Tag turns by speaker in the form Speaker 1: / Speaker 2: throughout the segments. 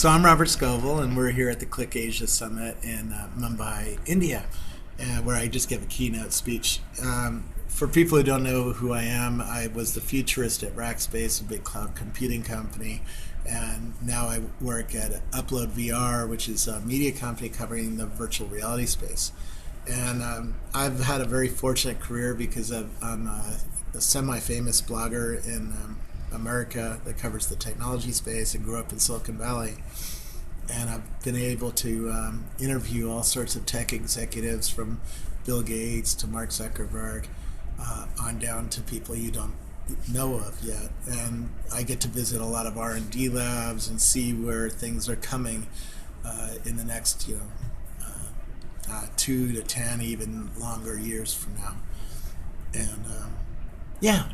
Speaker 1: So I'm Robert Scoble, and we're here at the Click Asia Summit in Mumbai, India, where I just gave a keynote speech. For people who don't know who I am, I was the Futurist at Rackspace, a big cloud computing company, and now I work at Upload VR, which is a media company covering the virtual reality space. And I've had a very fortunate career because I'm a semi-famous blogger in America that covers the technology space and grew up in Silicon Valley. And I've been able to interview all sorts of tech executives, from Bill Gates to Mark Zuckerberg, on down to people you don't know of yet. And I get to visit a lot of R&D labs and see where things are coming in the next 2 to 10, even longer years from now. And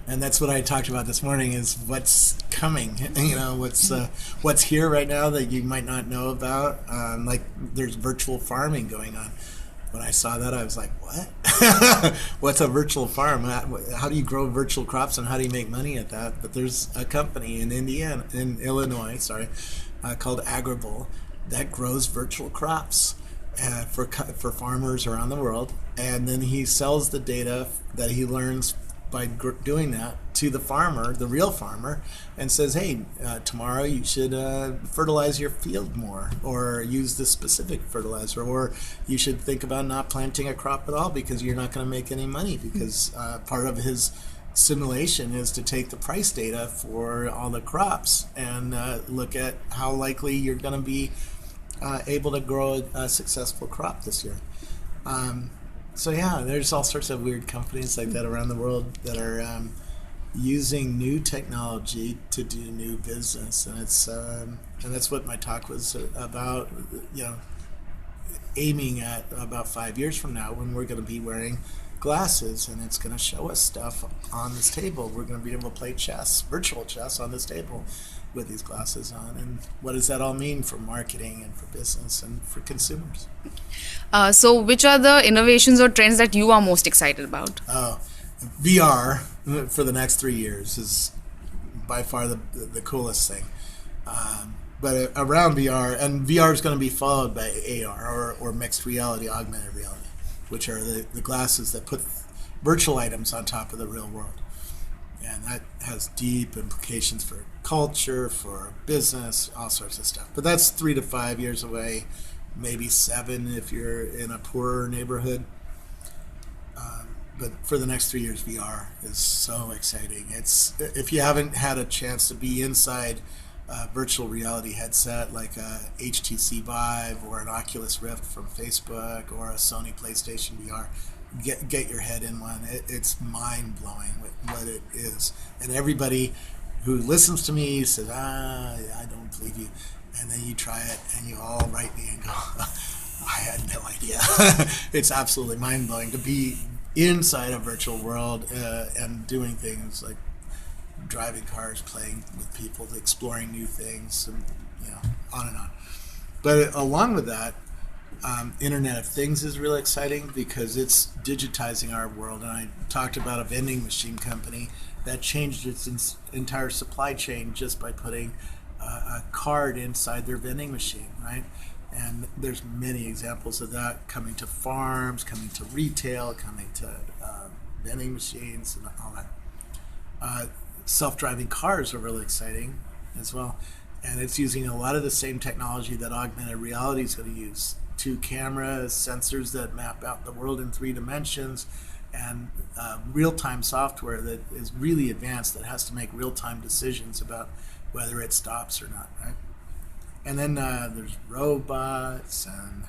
Speaker 1: and that's what I talked about this morning, is what's coming, what's here right now that you might not know about. Like there's virtual farming going on. When I saw that, I was like, what? What's a virtual farm? How do you grow virtual crops and how do you make money at that? But there's a company in Illinois, called Agribul that grows virtual crops for farmers around the world. And then he sells the data that he learns by doing that to the farmer, the real farmer, and says, hey, tomorrow you should fertilize your field more, or use this specific fertilizer, or you should think about not planting a crop at all because you're not going to make any money, because part of his simulation is to take the price data for all the crops and look at how likely you're going to be able to grow a successful crop this year. So yeah, there's all sorts of weird companies like that around the world that are using new technology to do new business, and it's and that's what my talk was about. Aiming at about 5 years from now, when we're going to be wearing glasses, and it's going to show us stuff on this table. We're going to be able to play chess, virtual chess, on this table with these glasses on. And what does that all mean for marketing and for business and for consumers?
Speaker 2: So which are the innovations or trends that you are most excited about?
Speaker 1: VR for the next 3 years is by far the coolest thing. But around VR, and VR is going to be followed by AR, or mixed reality, augmented reality, which are the glasses that put virtual items on top of the real world. And that has deep implications for culture, for business, all sorts of stuff. But that's 3 to 5 years away, maybe 7 if you're in a poorer neighborhood. But for the next 3 years, VR is so exciting. If you haven't had a chance to be inside a virtual reality headset like a HTC Vive or an Oculus Rift from Facebook or a Sony PlayStation VR, get your head in one. It's mind-blowing what it is. And everybody who listens to me says, I don't believe you. And then you try it and you all write me and go, I had no idea. It's absolutely mind-blowing to be inside a virtual world and doing things like driving cars, playing with people, exploring new things, and on and on. But along with that, Internet of Things is really exciting because it's digitizing our world. And I talked about a vending machine company that changed its entire supply chain just by putting a card inside their vending machine, right? And there's many examples of that coming to farms, coming to retail, coming to vending machines, and all that. Self-driving cars are really exciting as well. And it's using a lot of the same technology that augmented reality is going to use. 2 cameras, sensors that map out the world in 3 dimensions, and real-time software that is really advanced that has to make real-time decisions about whether it stops or not, right? And then there's robots and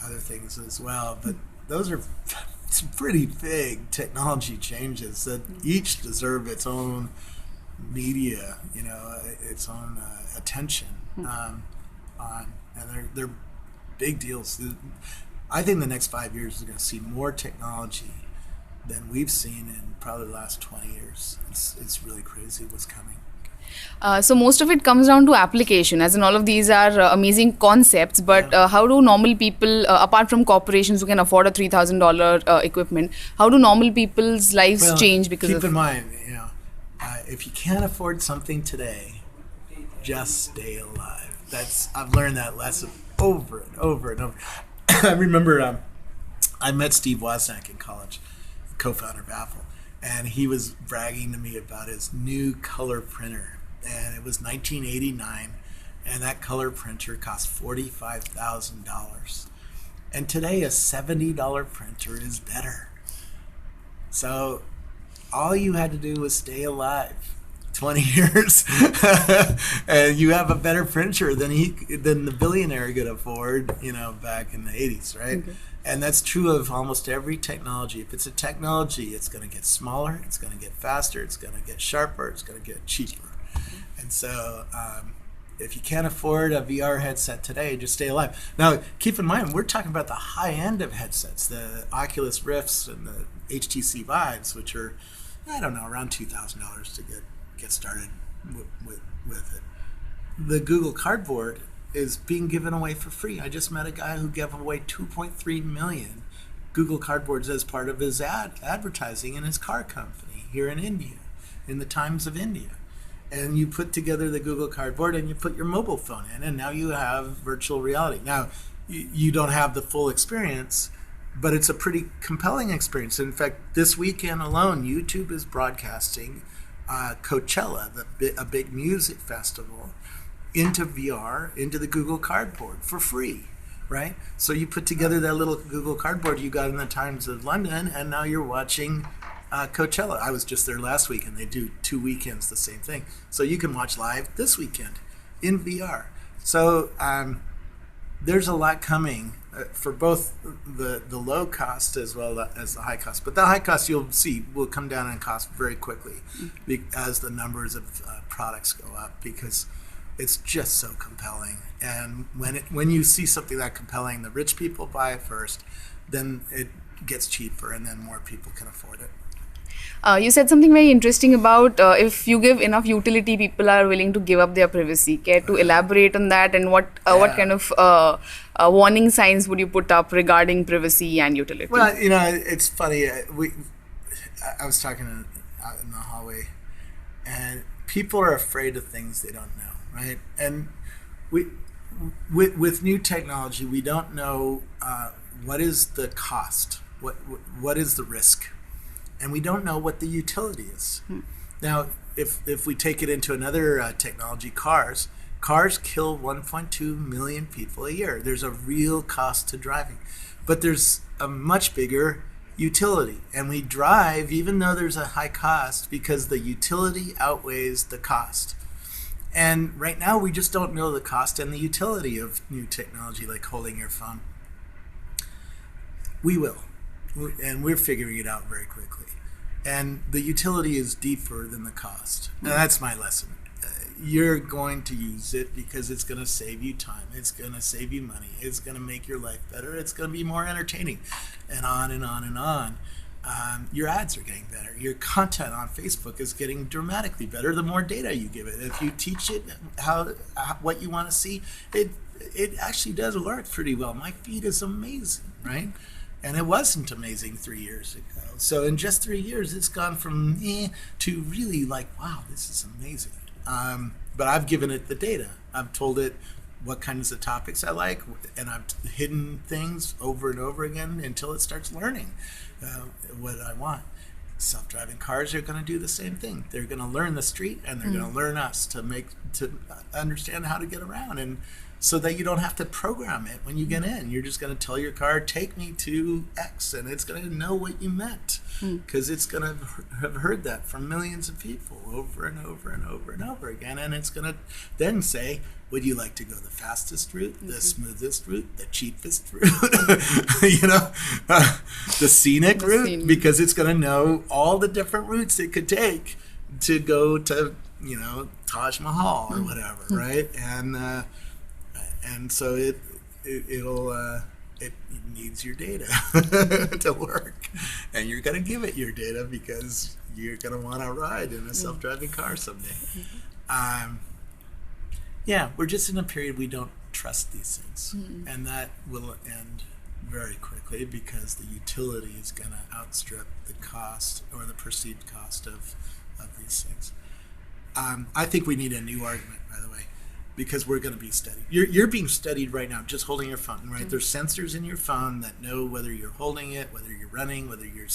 Speaker 1: other things as well. But those are some pretty big technology changes that each deserve its own media, its own attention on. And they're big deals. I think the next 5 years is going to see more technology than we've seen in probably the last 20 years. It's really crazy what's coming.
Speaker 2: So most of it comes down to application, as in all of these are amazing concepts, but how do normal people, apart from corporations who can afford a $3,000 equipment, how do normal people's lives change because
Speaker 1: keep in mind, if you can't afford something today, just stay alive. I've learned that lesson over and over and over. I remember I met Steve Wozniak in college, co-founder of Apple, and he was bragging to me about his new color printer, and it was 1989, and that color printer cost $45,000. And today a $70 printer is better. So all you had to do was stay alive 20 years and you have a better printer than the billionaire could afford, back in the 80s, right? Okay. And that's true of almost every technology. If it's a technology, it's going to get smaller, it's going to get faster, it's going to get sharper, it's going to get cheaper. And so if you can't afford a VR headset today, just stay alive. Now, keep in mind, we're talking about the high end of headsets, the Oculus Rifts and the HTC Vives, which are, around $2,000 to get started with it. The Google Cardboard is being given away for free. I just met a guy who gave away 2.3 million Google Cardboards as part of his advertising in his car company here in India, in the Times of India. And you put together the Google Cardboard and you put your mobile phone in, and now you have virtual reality. Now, you don't have the full experience, but it's a pretty compelling experience. In fact, this weekend alone, YouTube is broadcasting Coachella, a big music festival, into VR, into the Google Cardboard for free, right? So you put together that little Google Cardboard you got in the Times of London, and now you're watching Coachella. I was just there last week, and they do 2 weekends the same thing. So you can watch live this weekend in VR. So there's a lot coming for both the low cost as well as the high cost. But the high cost, you'll see, will come down in cost very quickly as the numbers of products go up, because it's just so compelling. And when you see something that compelling, the rich people buy it first, then it gets cheaper, and then more people can afford it.
Speaker 2: You said something very interesting about if you give enough utility, people are willing to give up their privacy. Care to elaborate on that, and what kind of warning signs would you put up regarding privacy and utility?
Speaker 1: Well, it's funny. I was talking out in the hallway, and people are afraid of things they don't know, right? And with new technology, we don't know what is the cost, what is the risk. And we don't know what the utility is. Now, if we take it into another technology, cars kill 1.2 million people a year. There's a real cost to driving. But there's a much bigger utility. And we drive even though there's a high cost, because the utility outweighs the cost. And right now we just don't know the cost and the utility of new technology like holding your phone. We will. And we're figuring it out very quickly. And the utility is deeper than the cost. And that's my lesson. You're going to use it because it's going to save you time. It's going to save you money. It's going to make your life better. It's going to be more entertaining. And on and on and on. Your ads are getting better. Your content on Facebook is getting dramatically better the more data you give it. If you teach it what you want to see, it actually does work pretty well. My feed is amazing, right? And it wasn't amazing 3 years ago. So in just 3 years, it's gone from to really like, wow, this is amazing. But I've given it the data. I've told it what kinds of topics I like, and I've hidden things over and over again until it starts learning what I want. Self-driving cars are going to do the same thing. They're going to learn the street, and they're going to learn us to understand how to get around, and so that you don't have to program it when you get in. You're just going to tell your car, take me to X, and it's going to know what you meant, because it's going to have heard that from millions of people over and over and over and over again, and it's going to then say, would you like to go the fastest route, the smoothest route, the cheapest route, the scenic route, because it's going to know all the different routes it could take to go to, Taj Mahal or whatever, right? And so it needs your data to work, and you're going to give it your data because you're going to want to ride in a self-driving car someday. We're just in a period we don't trust these things, and that will end very quickly because the utility is going to outstrip the cost or the perceived cost of these things. I think we need a new argument, by the way. because we're going to be studied. You're being studied right now, just holding your phone, right? There's sensors in your phone that know whether you're holding it, whether you're running, whether you're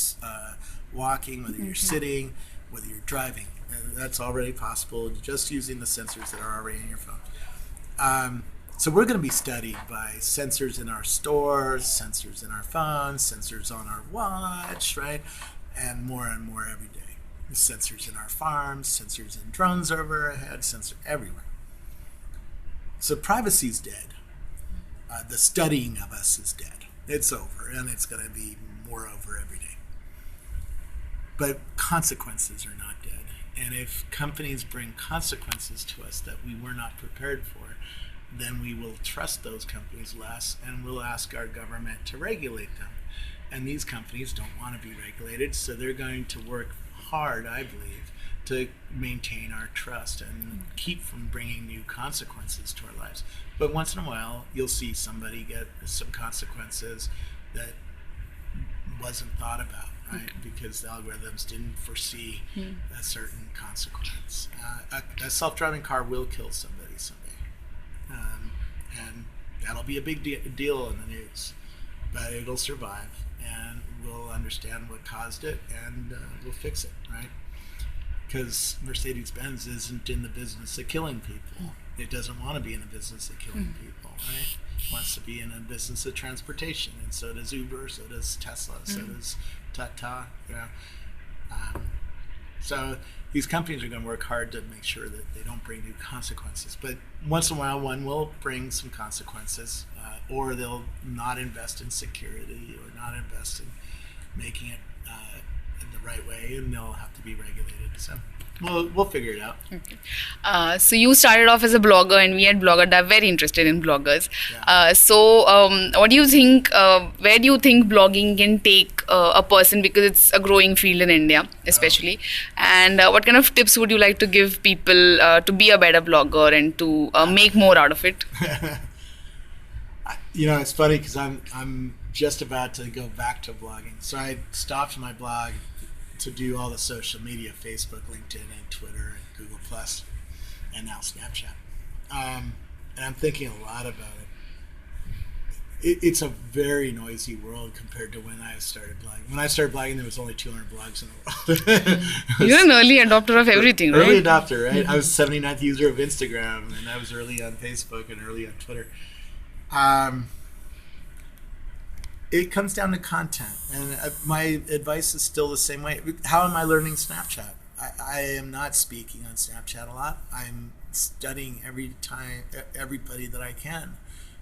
Speaker 1: walking, whether you're sitting, whether you're driving. And that's already possible just using the sensors that are already in your phone. So we're going to be studied by sensors in our stores, sensors in our phones, sensors on our watch, right? And more every day. Sensors in our farms, sensors in drones over our heads, sensors everywhere. So privacy's dead. The studying of us is dead. It's over, and it's going to be more over every day. But consequences are not dead. And if companies bring consequences to us that we were not prepared for, then we will trust those companies less, and we'll ask our government to regulate them. And these companies don't want to be regulated, so they're going to work hard, I believe, to maintain our trust and keep from bringing new consequences to our lives. But once in a while, you'll see somebody get some consequences that wasn't thought about, right? Because the algorithms didn't foresee a certain consequence. A self-driving car will kill somebody someday. And that'll be a big deal in the news. But it'll survive, and we'll understand what caused it, and we'll fix it, right? Because Mercedes-Benz isn't in the business of killing people. It doesn't want to be in the business of killing people, right? It wants to be in a business of transportation, and so does Uber, so does Tesla, so does Tata, you know. So these companies are going to work hard to make sure that they don't bring new consequences. But once in a while, one will bring some consequences, or they'll not invest in security or not invest in making it in the right way, and they'll have to be regulated. So we'll figure it out.
Speaker 2: Okay. So you started off as a blogger, and we at BlogAdda are very interested in bloggers.
Speaker 1: Yeah.
Speaker 2: What do you think, where do you think blogging can take a person, because it's a growing field in India especially, and what kind of tips would you like to give people to be a better blogger and to make more out of it?
Speaker 1: You know, it's funny because I'm just about to go back to blogging. So I stopped my blog to do all the social media, Facebook, LinkedIn, and Twitter, and Google+, and now Snapchat. And I'm thinking a lot about it. It's a very noisy world compared to when I started blogging. When I started blogging, there was only 200 blogs in the world.
Speaker 2: You're an early adopter of everything, right?
Speaker 1: Early adopter, right? I was 79th user of Instagram, and I was early on Facebook and early on Twitter. It comes down to content, and my advice is still the same way. How am I learning Snapchat? I am not speaking on Snapchat a lot. I'm studying everybody that I can,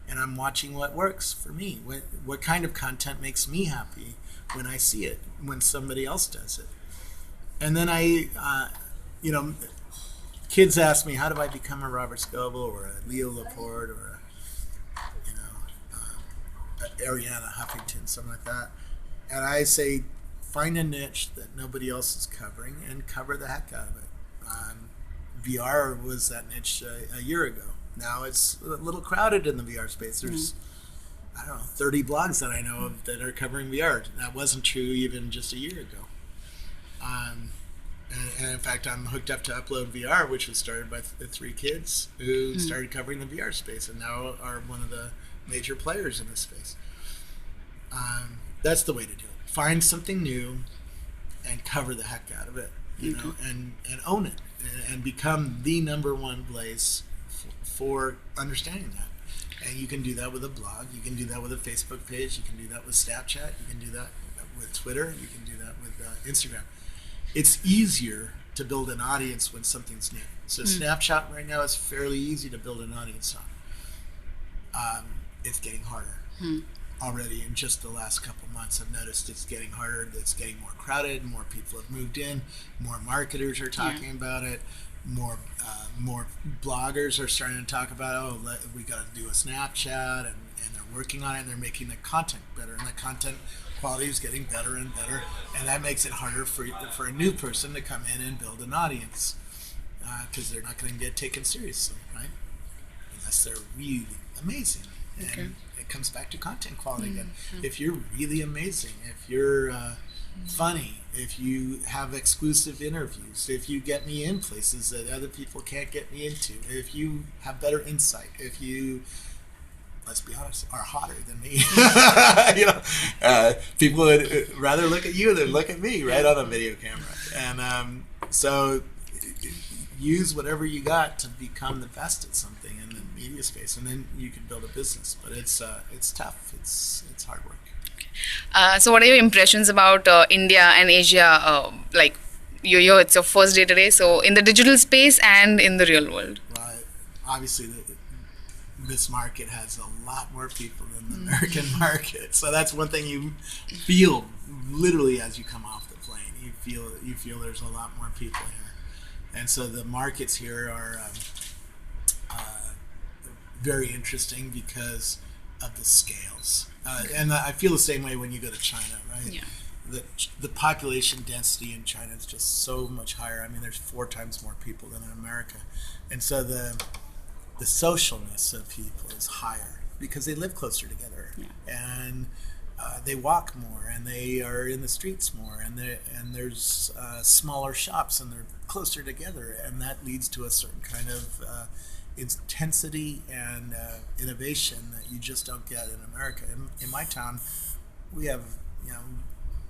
Speaker 1: and I'm watching what works for me. What kind of content makes me happy when I see it, when somebody else does it. And then kids ask me, how do I become a Robert Scoble or a Leo Laporte or Ariana Huffington, something like that. And I say, find a niche that nobody else is covering and cover the heck out of it. VR was that niche a year ago. Now it's a little crowded in the VR space. There's, 30 blogs that I know of that are covering VR. That wasn't true even just a year ago. And in fact, I'm hooked up to Upload VR, which was started by three kids who started covering the VR space and now are one of the major players in this space. That's the way to do it. Find something new and cover the heck out of it, you know, and own it and become the number one place for understanding that. And you can do that with a blog. You can do that with a Facebook page. You can do that with Snapchat. You can do that with Twitter. You can do that with Instagram. It's easier to build an audience when something's new. So Snapchat right now is fairly easy to build an audience on. It's getting harder. Already in just the last couple months, I've noticed it's getting harder. It's getting more crowded. More people have moved in. More marketers are talking about it. More bloggers are starting to talk about, we got to do a Snapchat, and they're working on it, and they're making the content better, and the content quality is getting better and better, and that makes it harder for a new person to come in and build an audience, because they're not going to get taken seriously, right? Unless they're really amazing. And it comes back to content quality again. If you're really amazing, if you're funny, if you have exclusive interviews, if you get me in places that other people can't get me into, if you have better insight, if you, let's be honest, are hotter than me. People would rather look at you than look at me, right, on a video camera. And so use whatever you got to become the best at something in the media space, and then you can build a business. But it's tough. It's hard work.
Speaker 2: So what are your impressions about India and Asia? Like, it's your first day today. So in the digital space and in the real world.
Speaker 1: Well, obviously, this market has a lot more people than the American market. So that's one thing you feel literally as you come off the plane. You feel there's a lot more people here, and so the markets here are very interesting because of the scales. And I feel the same way when you go to China, right?
Speaker 2: Yeah.
Speaker 1: The population density in China is just so much higher. I mean, there's 4 times more people than in America, and so the socialness of people is higher because they live closer together, and they walk more, and they are in the streets more, and there's smaller shops, and they're closer together, and that leads to a certain kind of intensity and innovation that you just don't get in America. In my town, we have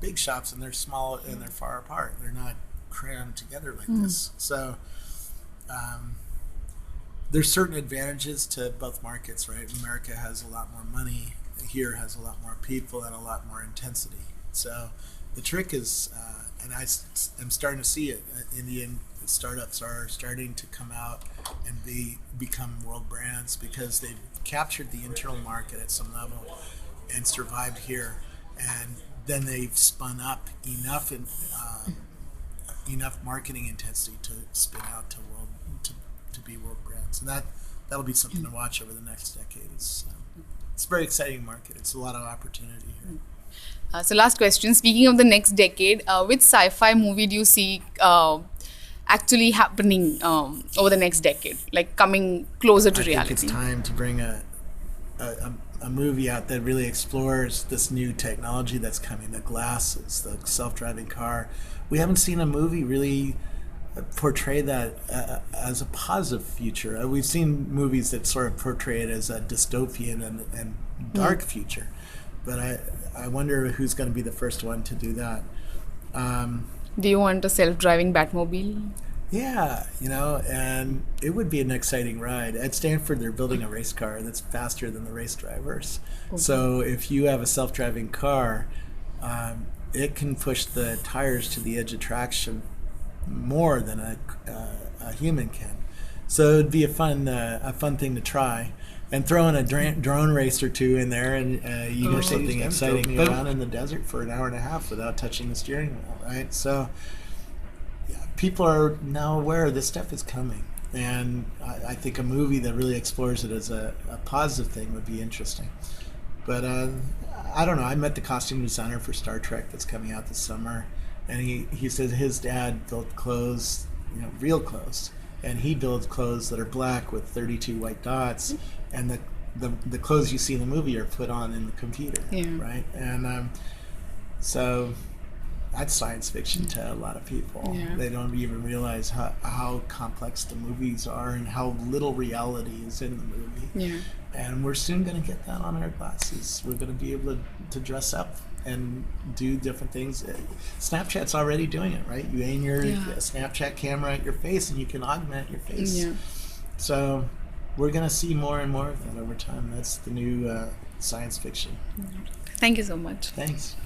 Speaker 1: big shops, and they're small and they're far apart. They're not crammed together like this. So there's certain advantages to both markets, right? America has a lot more money. Here has a lot more people and a lot more intensity. So the trick is, and I'm starting to see it, Indian startups are starting to come out and become world brands because they've captured the internal market at some level and survived here, and then they've spun up enough marketing intensity to spin out to be world brands, and that'll be something to watch over the next decade. It's a very exciting market. It's a lot of opportunity here.
Speaker 2: So last question, speaking of the next decade, which sci-fi movie do you see actually happening over the next decade, like coming closer to reality?
Speaker 1: I think it's time to bring a movie out that really explores this new technology that's coming, the glasses, the self-driving car. We haven't seen a movie really portray that as a positive future. We've seen movies that sort of portray it as a dystopian and dark future, but I wonder who's going to be the first one to do that.
Speaker 2: Do you want a self-driving Batmobile?
Speaker 1: Yeah, and it would be an exciting ride. At Stanford, they're building a race car that's faster than the race drivers. Okay. So if you have a self-driving car, it can push the tires to the edge of traction more than a human can. So it'd be a fun thing to try, and throw in a drone race or 2 in there, and you get something exciting. But around in the desert for an hour and a half without touching the steering wheel, right? So people are now aware this stuff is coming, and I think a movie that really explores it as a positive thing would be interesting. But I don't know. I met the costume designer for Star Trek that's coming out this summer, and he said his dad built clothes, real clothes, and he builds clothes that are black with 32 white dots, and the clothes you see in the movie are put on in the computer, right? And so that's science fiction to a lot of people. Yeah. They don't even realize how complex the movies are and how little reality is in the movie. Yeah. And we're soon going to get that on our glasses. We're going to be able to dress up and do different things. Snapchat's already doing it, right? You aim your Snapchat camera at your face and you can augment your face. Yeah. So we're going to see more and more of that over time. That's the new science fiction.
Speaker 2: Thank you so much.
Speaker 1: Thanks.